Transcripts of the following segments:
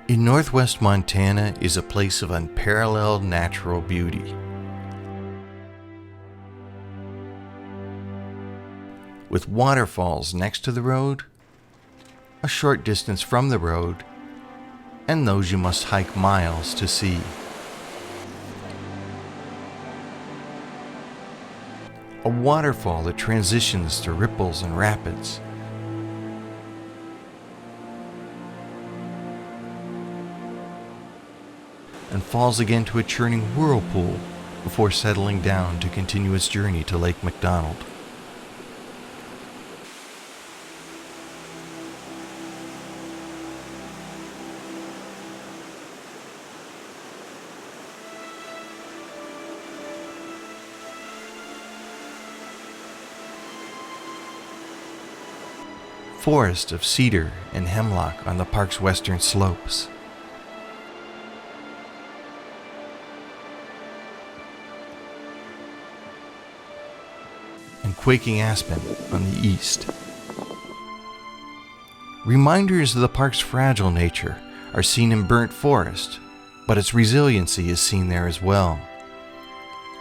In northwest Montana is a place of unparalleled natural beauty. With waterfalls next to the road, a short distance from the road, and those you must hike miles to see. A waterfall that transitions to ripples and rapids. And falls again to a churning whirlpool before settling down to continue its journey to Lake MacDonald. Forest of cedar and hemlock on the park's western slopes. And quaking aspen on the east. Reminders of the park's fragile nature are seen in burnt forest, but its resiliency is seen there as well.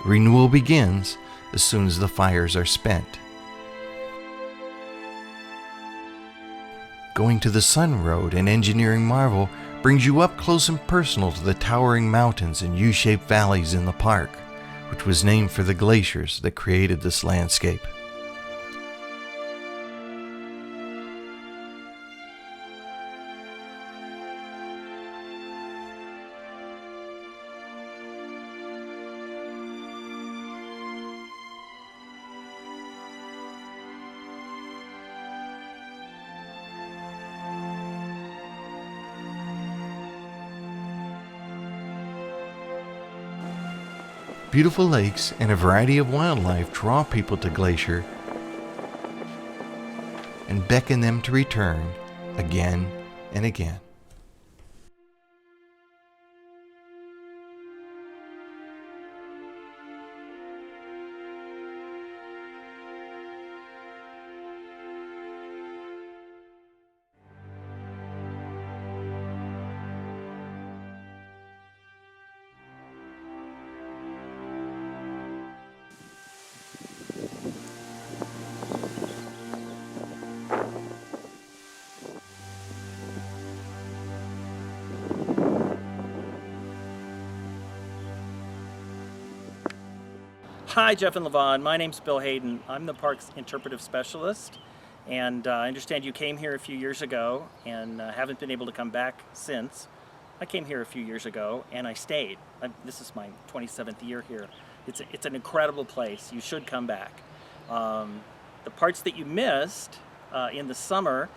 Renewal begins as soon as the fires are spent. Going to the Sun Road, an engineering marvel, brings you up close and personal to the towering mountains and U-shaped valleys in the park, which was named for the glaciers that created this landscape. Beautiful lakes and a variety of wildlife draw people to Glacier and beckon them to return again and again. Hi, Jeff and Lavonne. My name's Bill Hayden. I'm the park's interpretive specialist, and I understand you came here a few years ago and haven't been able to come back since. I came here a few years ago and I stayed. This is my 27th year here. It's an incredible place. You should come back. The parts that you missed in the summer,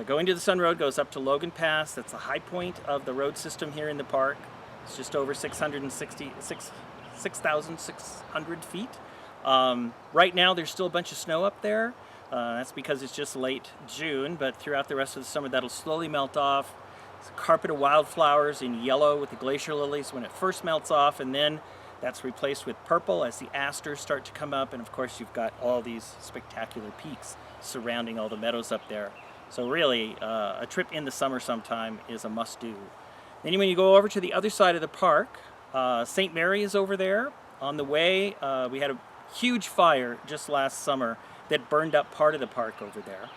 going to the Sun Road goes up to Logan Pass. That's the high point of the road system here in the park. It's just over 6,600 feet. Right now there's still a bunch of snow up there. That's because it's just late June, but throughout the rest of the summer that'll slowly melt off. It's a carpet of wildflowers in yellow with the glacier lilies when it first melts off, and then that's replaced with purple as the asters start to come up, and of course you've got all these spectacular peaks surrounding all the meadows up there. So really, a trip in the summer sometime is a must-do. Then when you go over to the other side of the park, St. Mary is over there. On the way, we had a huge fire just last summer that burned up part of the park over there.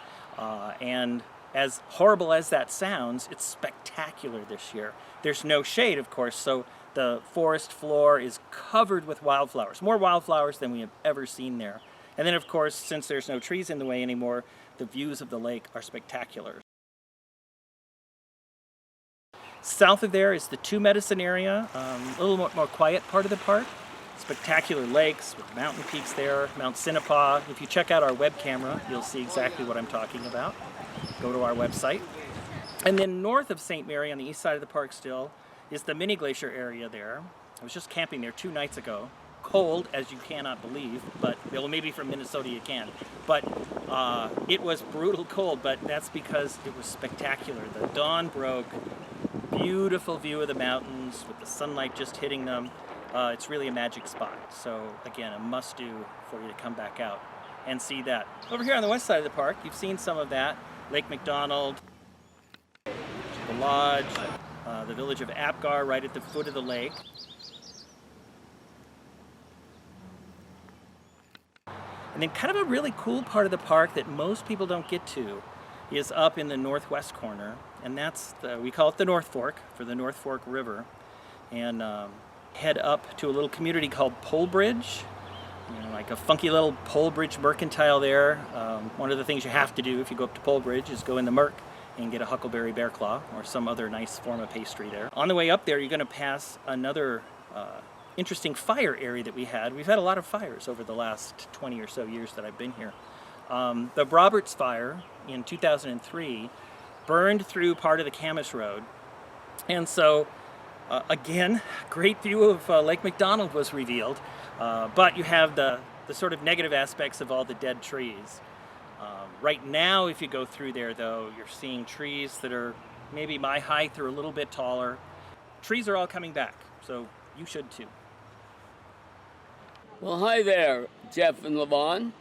And as horrible as that sounds, it's spectacular this year. There's no shade, of course, so the forest floor is covered with wildflowers, more wildflowers than we have ever seen there. And then, of course, since there's no trees in the way anymore, the views of the lake are spectacular. South of there is the Two Medicine area, a little more quiet part of the park. Spectacular lakes with mountain peaks there, Mount Sinnepaw. If you check out our web camera, you'll see exactly what I'm talking about. Go to our website. And then north of St. Mary on the east side of the park still is the mini glacier area there. I was just camping there 2 nights ago. Cold, as you cannot believe, but well, maybe from Minnesota you can. But it was brutal cold, but that's because it was spectacular. The dawn broke, beautiful view of the mountains with the sunlight just hitting them. It's really a magic spot. So again, a must-do for you to come back out and see that. Over here on the west side of the park, you've seen some of that. Lake MacDonald, the lodge, the village of Apgar right at the foot of the lake. And then kind of a really cool part of the park that most people don't get to is up in the northwest corner, and that's we call it the North Fork, for the North Fork River, and head up to a little community called Polebridge, like a funky little Polebridge mercantile there. One of the things you have to do if you go up to Polebridge is go in the Merc and get a huckleberry bear claw or some other nice form of pastry there. On the way up there, you're going to pass another interesting fire area that we had. We've had a lot of fires over the last 20 or so years that I've been here. The Roberts Fire in 2003 burned through part of the Camas Road, and so again, great view of Lake McDonald was revealed, but you have the sort of negative aspects of all the dead trees. Right now, if you go through there, though, you're seeing trees that are maybe my height or a little bit taller. Trees are all coming back, so you should too. Well, hi there, Jeff and Lavonne.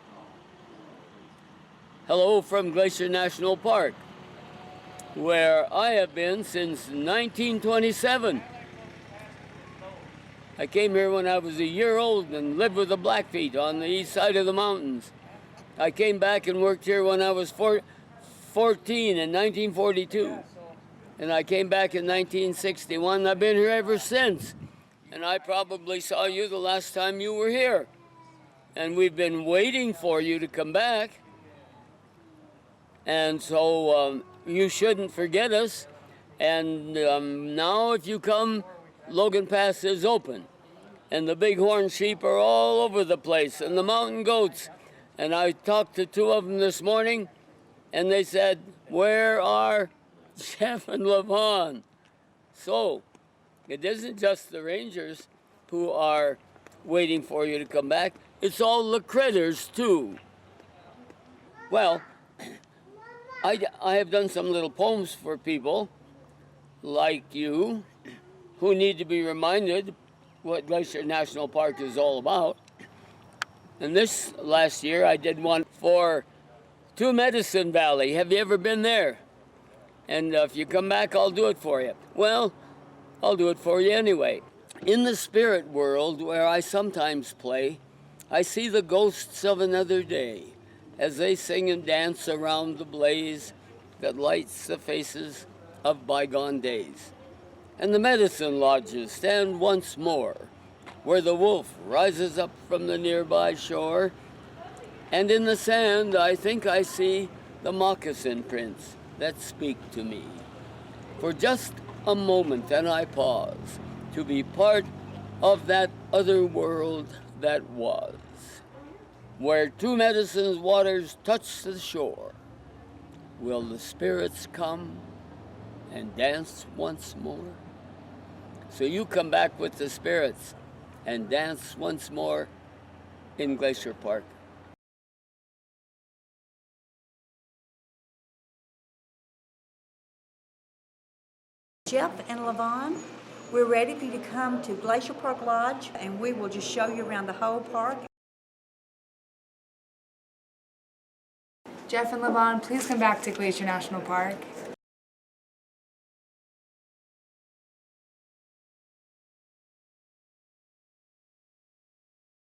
Hello from Glacier National Park, where I have been since 1927. I came here when I was a year old and lived with the Blackfeet on the east side of the mountains. I came back and worked here when I was 14 in 1942. And I came back in 1961. I've been here ever since. And I probably saw you the last time you were here. And we've been waiting for you to come back. And so you shouldn't forget us. And now if you come, Logan Pass is open. And the bighorn sheep are all over the place, and the mountain goats. And I talked to two of them this morning, and they said, "Where are Jeff and Lavonne?" So it isn't just the rangers who are waiting for you to come back. It's all the critters, too. Well, I have done some little poems for people like you who need to be reminded what Glacier National Park is all about. And this last year I did one for Two Medicine Valley. Have you ever been there? And if you come back, I'll do it for you. Well, I'll do it for you anyway. In the spirit world where I sometimes play, I see the ghosts of another day as they sing and dance around the blaze that lights the faces of bygone days. And the medicine lodges stand once more, where the wolf rises up from the nearby shore. And in the sand, I think I see the moccasin prints that speak to me. For just a moment, and I pause to be part of that other world that was, where Two Medicines waters touch the shore. Will the spirits come and dance once more? So you come back with the spirits and dance once more in Glacier Park. Jeff and Lavonne, we're ready for you to come to Glacier Park Lodge, and we will just show you around the whole park. Jeff and Lavonne, please come back to Glacier National Park.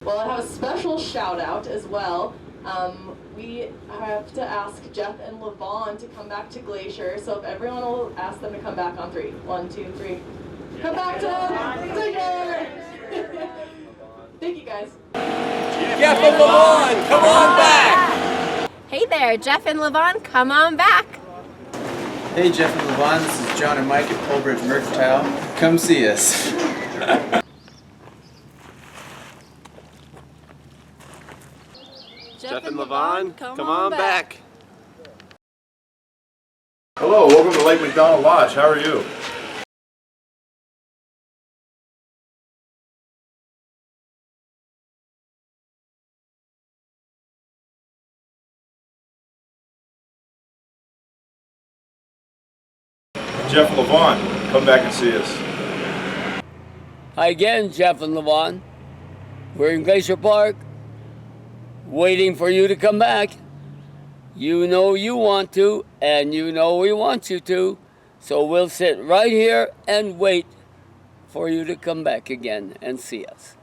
Well, I have a special shout out as well. We have to ask Jeff and Lavonne to come back to Glacier, so if everyone will ask them to come back on 3. 1, 2, 3. Come back to Glacier! Thank you guys. Jeff and Lavonne, come on back! Hey there, Jeff and Lavonne, come on back. Hey Jeff and Lavonne, this is John and Mike at Polebridge Mercantile. Come see us. Jeff and Lavonne, come on back. Hello, welcome to Lake McDonald Lodge. How are you? Jeff and Lavonne, come back and see us. Hi again, Jeff and Lavonne. We're in Glacier Park, waiting for you to come back. You know you want to, and you know we want you to. So we'll sit right here and wait for you to come back again and see us.